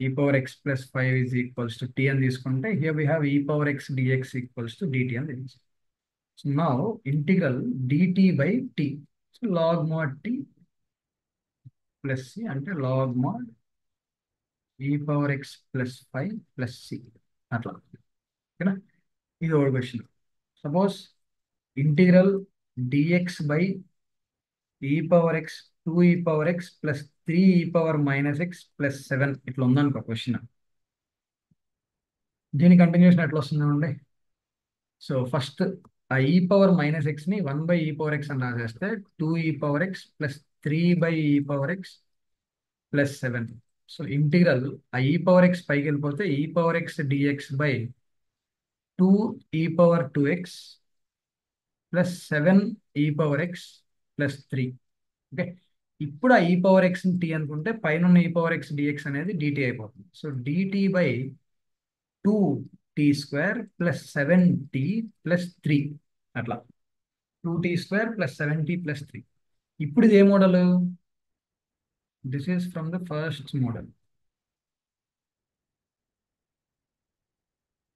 E power X plus 5 is equals to T అని తీసుకుంటే here we have E power X DX equals to DT అని తెలుసు. So now integral DT by T, so log mod tea plus C అంటే log mod E power X plus 5 plus C అట్లా. ఓకేనా? ఇది ఒక question. Suppose integral dx by e power X 2 ఈ power X plus 3 ఈ power minus X plus 7 ఇట్లా ఉందనుకో question. దీని కంటిన్యూషన్ ఎట్లా వస్తుందండి? సో ఫస్ట్ ఆ ఈ పవర్ మైనస్ ఎక్స్ ని 1 బై ఈ పవర్ ఎక్స్ అని రాసేస్తే 2 ఈ power X plus 3 by e power X plus 7. So integral ఆ ఈ పవర్ ఎక్స్ పైకి వెళ్ళిపోతే ఈ పవర్ ఎక్స్ డిఎక్స్ బై 2 ఈ పవర్ 2x ప్లస్ 7 ఈ పవర్ ఎక్స్ ప్లస్ 3. ఓకే. ఇప్పుడు ఆ ఈ పవర్ ఎక్స్ టీ అనుకుంటే పైన ఈ పవర్ ఎక్స్ డిఎక్స్ అనేది డిటి అయిపోతుంది. So d t by 2t² plus 7t plus 3 అట్లా. 2t² plus 7t plus 3. ఇప్పుడు ఇది ఏ model? This is from the first model.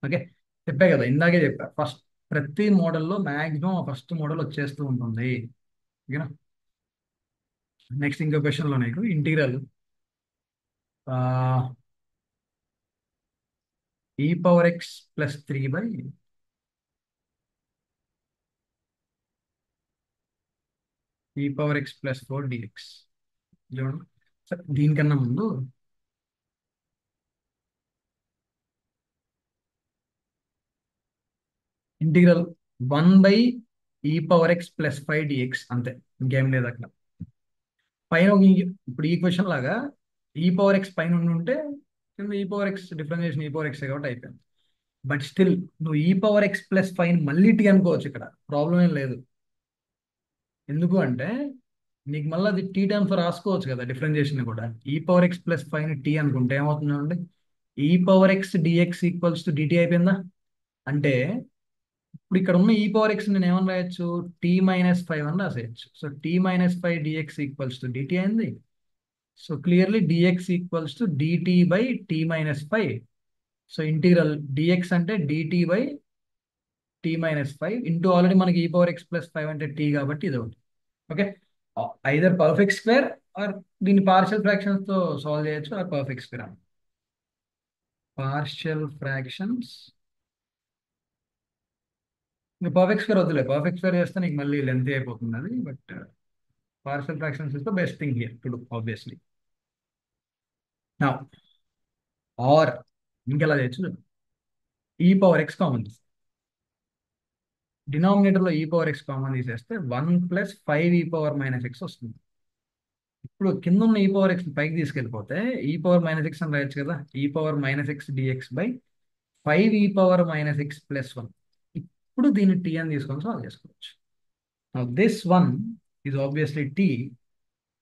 Okay. చెప్పా కదా, ఇందాకే చెప్పా, ఫస్ట్ ప్రతి మోడల్లో మ్యాక్సిమం ఫస్ట్ మోడల్ వచ్చేస్తూ ఉంటుంది. ఓకేనా? నెక్స్ట్ ఇంకో క్వశ్చన్ లో నీకు integral e power X plus 3 by e power X plus 4 dx. చూడండి. సరే, దీనికన్నా ముందు integral 1 by e power X plus 5 dx అంతే, ఇంకేం లేదు అక్కడ. పైన ఇప్పుడు ఈ క్వశ్చన్ లాగా ఈ పవర్ ఎక్స్ పైన ఉంటే కింద ఈ పవర్ ఎక్స్ డిఫరెన్షియేషన్ ఈ పవర్ ఎక్స్ కాబట్టి అయిపోయింది. బట్ స్టిల్ నువ్వు ఈ పవర్ ఎక్స్ ప్లస్ 5 మళ్ళీ టీ అనుకోవచ్చు, ఇక్కడ ప్రాబ్లం ఏం లేదు. ఎందుకు అంటే నీకు మళ్ళీ అది టీ టైమ్స్ రాసుకోవచ్చు కదా డిఫరెన్షియేషన్ కూడా. ఈ పవర్ ఎక్స్ ప్లస్ 5 టీ అనుకుంటే ఏమవుతుందండి? E power X DX equals to DT అయిపోయిందా? అంటే ఇప్పుడు ఇక్కడ ఉన్న ఈ పవర్ ఎక్స్ నేను ఏమని రాయొచ్చు? t-5 అని రాసేయచ్చు. So t-5 d x equals to d t అయింది. So clearly d x equals to d t by t-5. So integral d x అంటే d t by t-5 into already మనకి ఈ పవర్ ఎక్స్ ప్లస్ 5 అంటే టీ కాబట్టి ఇది ఒకటి. Okay. Either perfect square or దీన్ని partial fractions తో solve చేయొచ్చు, or perfect square. Partial fractions, ఇంకా పర్ఫెక్ట్ స్క్వేర్ వద్దులే, పర్ఫెక్ట్ స్క్వేర్ చేస్తే నీకు మళ్ళీ లెంత్ అయిపోతుంది అది. But partial fractions is the best thing here to do obviously. నా ఆర్ ఇంకెలా చేయొచ్చు? ఈ పవర్ ఎక్స్ కామన్ తీసి డినామినేటర్ లో ఈ పవర్ ఎక్స్ కామన్ తీసేస్తే 1 ప్లస్ 5 ఈ పవర్ మైనస్ ఎక్స్ వస్తుంది. ఇప్పుడు కింద ఉన్న ఈ పవర్ ఎక్స్ పైకి తీసుకెళ్ళిపోతే ఈ పవర్ మైనస్ ఎక్స్ అని రాయొచ్చు కదా. E power minus X dx by 5 e⁻⁻x+1. ఇప్పుడు దీన్ని టీ అని తీసుకొని సాల్వ్ చేసుకోవచ్చు. This one is obviously T.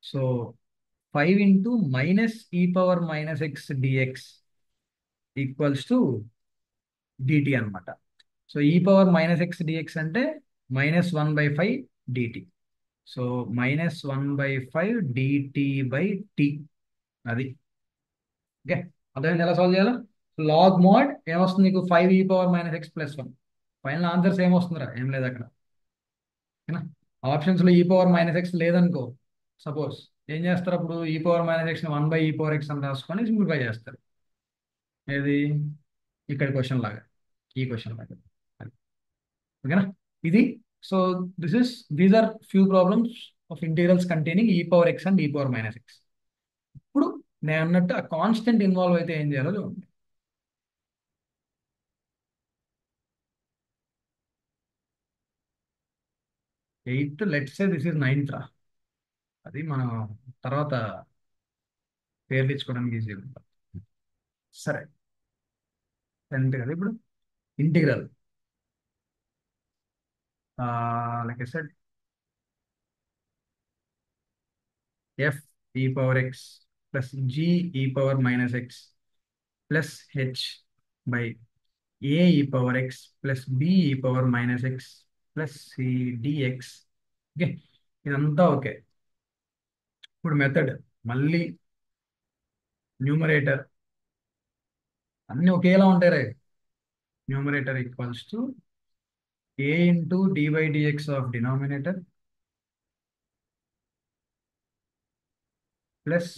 So 5 into -e⁻⁻x DX equals to DT అనమాట. సో e⁻⁻x డిఎక్స్ అంటే -1/5 DT. So -1/5 DT by T. అది ఓకే. అర్థమైంది ఎలా సాల్వ్ చేయాలో. లాగ్ మోడ్ ఏమొస్తుంది నీకు 5e⁻⁻x+1. ఫైనల్ ఆన్సర్స్ ఏమొస్తుందిరా, ఏం లేదు అక్కడ. ఓకేనా. ఆప్షన్స్లో e⁻⁻x లేదనుకో సపోజ్, ఏం చేస్తారు అప్పుడు e⁻⁻x 1/e⁻x అని రాసుకొని సింప్లిఫై చేస్తారు. ఏది ఇక్కడ క్వశ్చన్ లాగా, ఈ క్వశ్చన్ లాగా. అది. ఓకేనా. ఇది so these are few problems of integrals containing e⁻x and e⁻⁻x. ఇప్పుడు నేను అన్నట్టు ఆ కాన్స్టెంట్ ఇన్వాల్వ్ అయితే ఏం చేయాలో చూడండి. 8th, let's say this is 9th రా. అది మనం తర్వాత పేర్లు ఇచ్చుకోవడానికి ఈజీగా ఉంటుంది. సరే, 10th కదా ఇప్పుడు. Integral like I said f e⁻x plus g e⁻⁻x plus h by a e⁻x plus b e⁻⁻x plus C dx. Okay, ఇదంతా ఓకే. ఇప్పుడు మెథడ్ మళ్ళీ న్యూమరేటర్ అన్ని ఒకేలా ఉంటాయి రే. Numerator equals to a into dy dx of denominator plus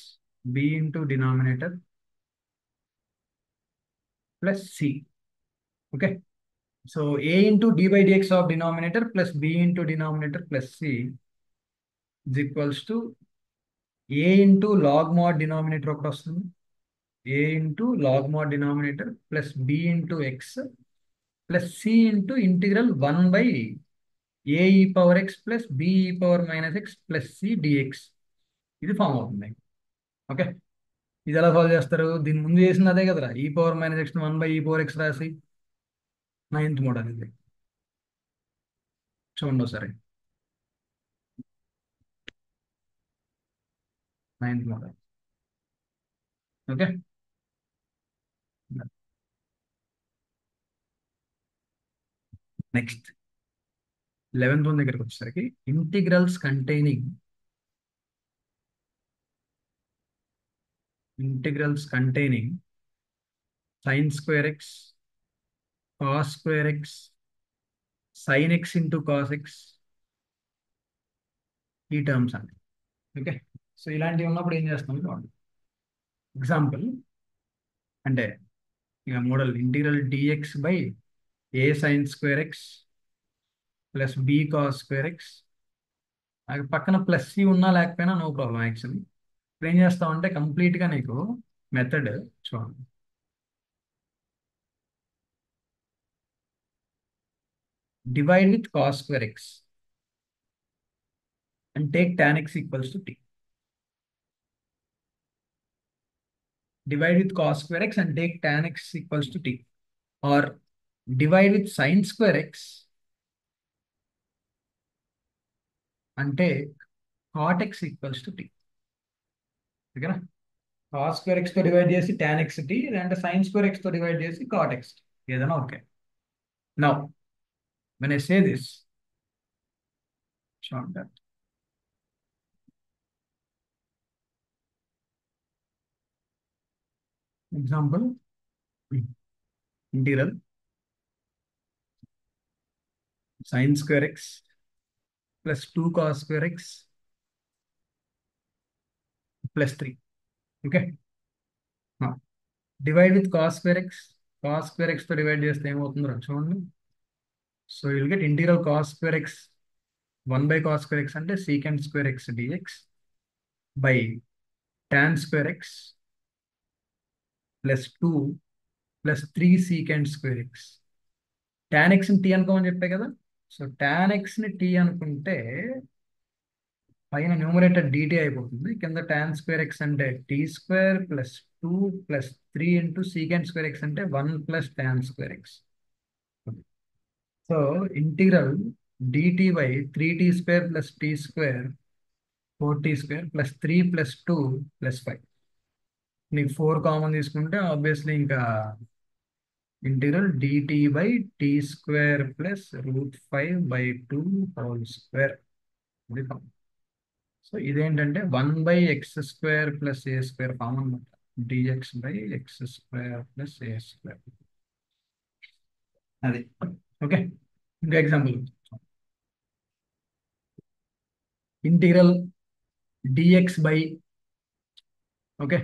b into denominator plus c. Okay. So a into dy dx of denominator plus b into denominator plus c is equals to a into log mod denominator ఒకటి వస్తుంది, a into log mod denominator plus b into X plus C into integral 1/a e⁻x plus b e⁻⁻x plus C DX. ఇది form అవుతుంది. Okay. ఇది ఎలా solve చేస్తారు, దీని ముందు చేసింది అదే కదరా, e⁻⁻x 1/e⁻x రాసి 9th మోడల్ ఇది. చూడండి ఒకసారి 9th model. Okay. Next 11th one దగ్గరికి వచ్చేసరికి integrals containing sin² x, cos² x, sin x into cos X, ఈ టర్మ్స్ అండి. ఓకే. సో ఇలాంటివి ఉన్నప్పుడు ఏం చేస్తాం చూడండి. ఎగ్జాంపుల్ అంటే ఇక model integral dx by A sin² x plus B cos²x. అది పక్కన ప్లస్ సి ఉన్నా లేకపోయినా నో ప్రాబ్లం యాక్చువల్లీ. ఇప్పుడు ఏం చేస్తామంటే కంప్లీట్గా నీకు మెథడ్ చూడండి. Divide with cos² x and take tan x equals to t. Divide with cos² x and take tan x equals to t. Or divide with sin² x and take cot x equals to t. ఓకేనా. cos² x తో divide చేసి tan x t, లేదంటే sin² x తో divide చేసి cot x t, ఏదైనా okay. Now when I say this, show that example integral sin² x plus 2 cos² x plus 3. Okay. Divide with cos² x. cos² x తో divide చేస్తే ఏమవుతుందో చూడండి. So you'll get integral cos² x 1/cos² x అంటే sec² x dx by tan² x plus 2 plus 3 sec² x. tan x ని t అనుకోమని చెప్పే కదా. So tan x ని t అనుకుంటే పైన న్యూమరేటర్ డిటి అయిపోతుంది, కింద tan స్క్వేర్ ఎక్స్ అంటే T square plus 2 plus 3 into secant square X అంటే 1 plus tan square X. So integral DT by 3t square plus T square 4t square plus 3 plus 2 plus 5. నీకు 4 common తీసుకుంటే obviously ఇంకా integral DT by tea square plus √5/2 whole square. ఇది common. So ఇదేంటంటే 1/x² plus A square form అనమాట. dx/x² plus A square. అది okay. ఇంకా example, integral dx by, okay,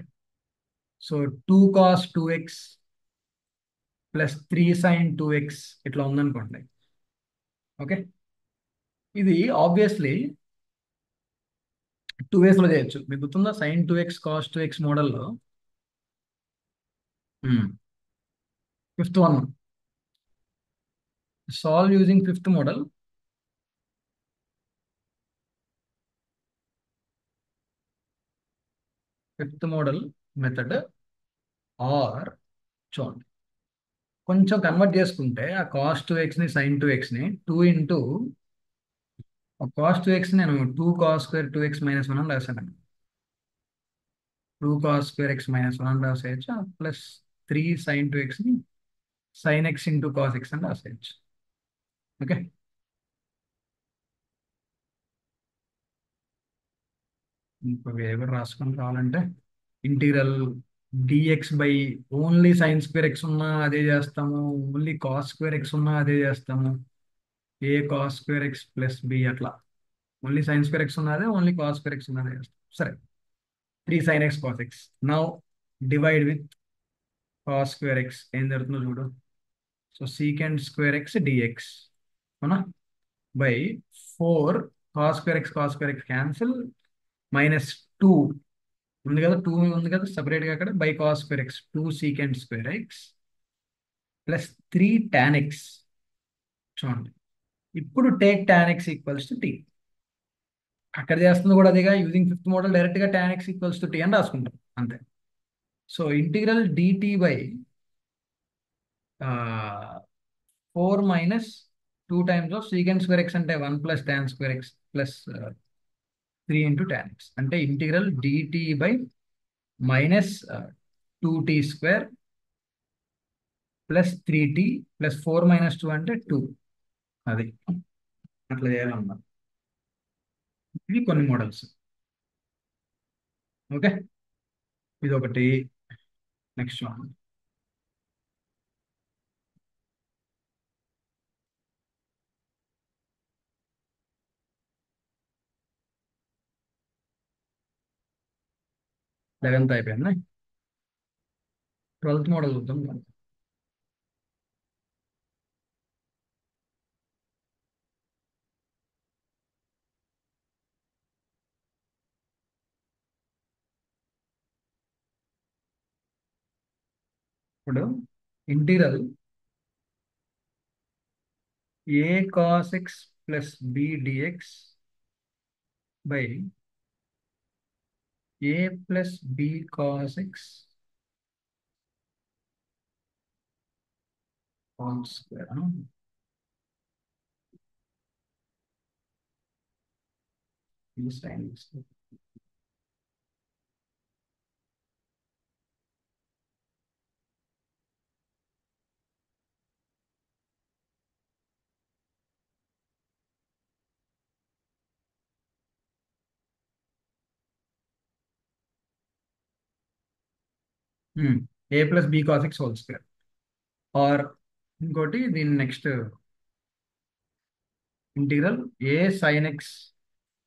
so 2 cos 2x plus 3 sin 2x ఇట్లా ఉందనుకోండి. Okay, ఇది obviously 2 ways లో చేయొచ్చు. మీకు గుర్తుందా sin 2x cos 2x మోడల్లో? Fifth one, solve using fifth model. Fifth model method or, చూడండి, కొంచెం కన్వర్ట్ చేసుకుంటే ఆ cos 2x ని sin 2x ని 2 ఇంటూ cos 2x నేను 2 cos2 2x - 1 అని రాశాను. 2 cos2x - 1 అని రాసేయచ్చు, ప్లస్ 3 sin 2x ని sin x into cos x అని రాసేయచ్చు. ఓకే, ఇంకో వేరే కూడా రాసుకొని కావాలంటే integral dx by only sin2x ఉన్నా అదే చేస్తాము, ఓన్లీ cos2x ఉన్నా అదే చేస్తాము, ఏ cos2x ప్లస్ బి అట్లా. ఓన్లీ sin2x ఉన్నదే, ఓన్లీ cos2x ఉన్నదే చేస్తాం. సరే, 3 sin x cos x. Now divide with cos2x, ఏం జరుగుతుందో చూడు. సో sec2x dx అవునా, బై 4 cos2x క్యాన్సిల్, -2 ఉంది కదా, 2 ఉంది కదా సపరేట్గా అక్కడ, by cos2x 2 sec2x plus 3 tan x. చూడండి, ఇప్పుడు take tan x equals to T. అక్కడ చేస్తుంది కూడా అదేగా, యూజింగ్ ఫిఫ్త్ మోడల్ డైరెక్ట్గా tan x equals to T అని రాసుకుంటాం అంతే. So integral DT by 4 - 2 times of sec2x అంటే 1 plus tan2x plus 3 into tan x అంటే integral DT by -2t² plus 3t plus 4 - 2 అంటే 2. అది అట్లా చేయాలన్నమాట. ఇవి కొన్ని మోడల్స్. ఓకే, ఇది ఒకటి. నెక్స్ట్ వన్, 11th అయిపోయింది. 12th మోడల్ చూద్దాం. ఇప్పుడు integral a cos x plus b d x by a plus b cos x whole square. ఈ sine a plus b cos x whole square. Or ఇంకోటి దీని next integral a sin x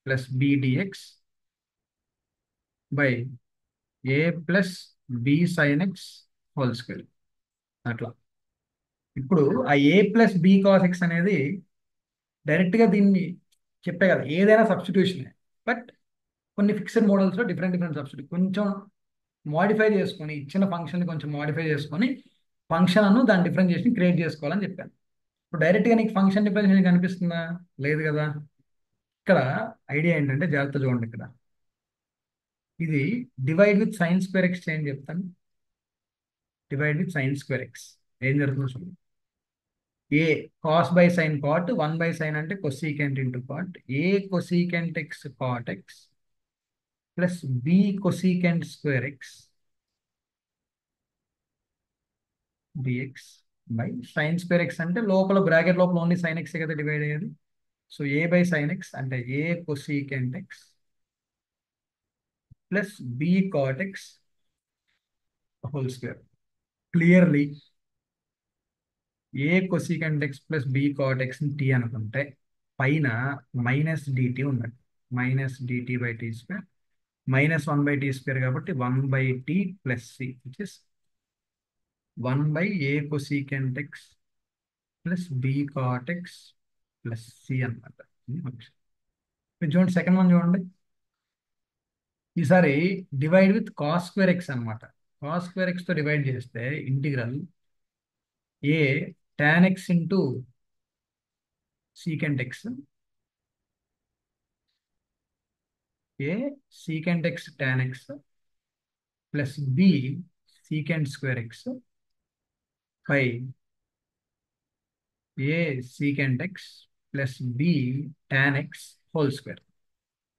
plus b d x by a plus b sin x whole square. అట్లా. ఇప్పుడు ఆ a plus b cos x అనేది డైరెక్ట్గా దీన్ని చెప్పే కదా, ఏదైనా సబ్స్టిట్యూషన్. బట్ కొన్ని ఫిక్స్డ్ మోడల్స్లో డిఫరెంట్ డిఫరెంట్ సబ్స్టిట్యూట్ కొంచెం మాడిఫై చేసుకొని, ఇచ్చిన ఫంక్షన్ని కొంచెం మాడిఫై చేసుకొని ఫంక్షన్ అను దాని డిఫరెన్షియేషన్ క్రియేట్ చేసుకోవాలని చెప్పాను. ఇప్పుడు డైరెక్ట్గా నీకు ఫంక్షన్ డిఫరెన్షియేషన్ కనిపిస్తుందా? లేదు కదా. ఇక్కడ ఐడియా ఏంటంటే జాగ్రత్త చూడండి ఇక్కడ. ఇది divide with sine square x చేయండి చెప్తాను. Divide with sine square x ఏం జరుగుతుందో చూడండి. A cos by sine cot, 1/sin అంటే cosecant into cot, a cosecant x cot x plus b cosecant square x dx by sine square X అంటే లోపల bracket లోపల only sine x కదా divide అయ్యేది. So a by sine x అంటే a cosecant x plus b cot x whole square. Clearly A cosecant x plus b cot x t అనుకుంటే పైన minus d t ఉన్నట్టు. Minus d t by tea square -1/t² కాబట్టి 1/t plus c which is 1/a cosecant x plus b cot x plus c అనమాట. మీరు చూడండి second one చూడండి. ఈసారి divide with cos square x అనమాట. కాస్ స్క్వేర్ ఎక్స్ తో divide చేస్తే integral a tan x into secant x, a secant x tan x plus b secant square X by a secant X plus b tan x whole square.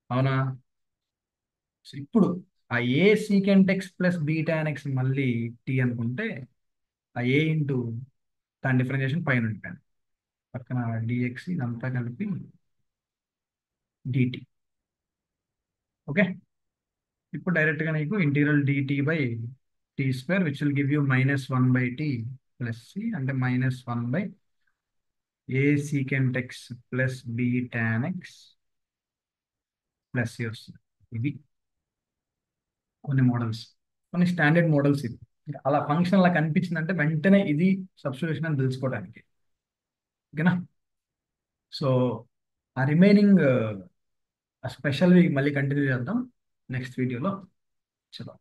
అవునా? So ఇప్పుడు ఆ a secant X plus b tan x మళ్ళీ t అనుకుంటే ఆ ఏ into దాని differentiation పైన ఉంటాను పక్కన డిఎక్స్ ఇదంతా కలిపి డిటి. ఓకే, ఇప్పుడు డైరెక్ట్గా నీకు integral d t by tea square which will give you -1/t plus C అంటే -1 a secant X plus b tan x plus c వస్తుంది. ఇది కొన్ని మోడల్స్, కొన్ని స్టాండర్డ్ మోడల్స్. ఇది ఇంకా అలా ఫంక్షన్ అలా కనిపించిందంటే వెంటనే ఇది సబ్స్టిట్యూషన్ అని తెలుసుకోవడానికి. ఓకేనా? సో ఆ రిమైనింగ్ స్పెషల్ వీక్ మళ్ళీ కంటిన్యూ చేద్దాం నెక్స్ట్ వీడియోలో. చలో.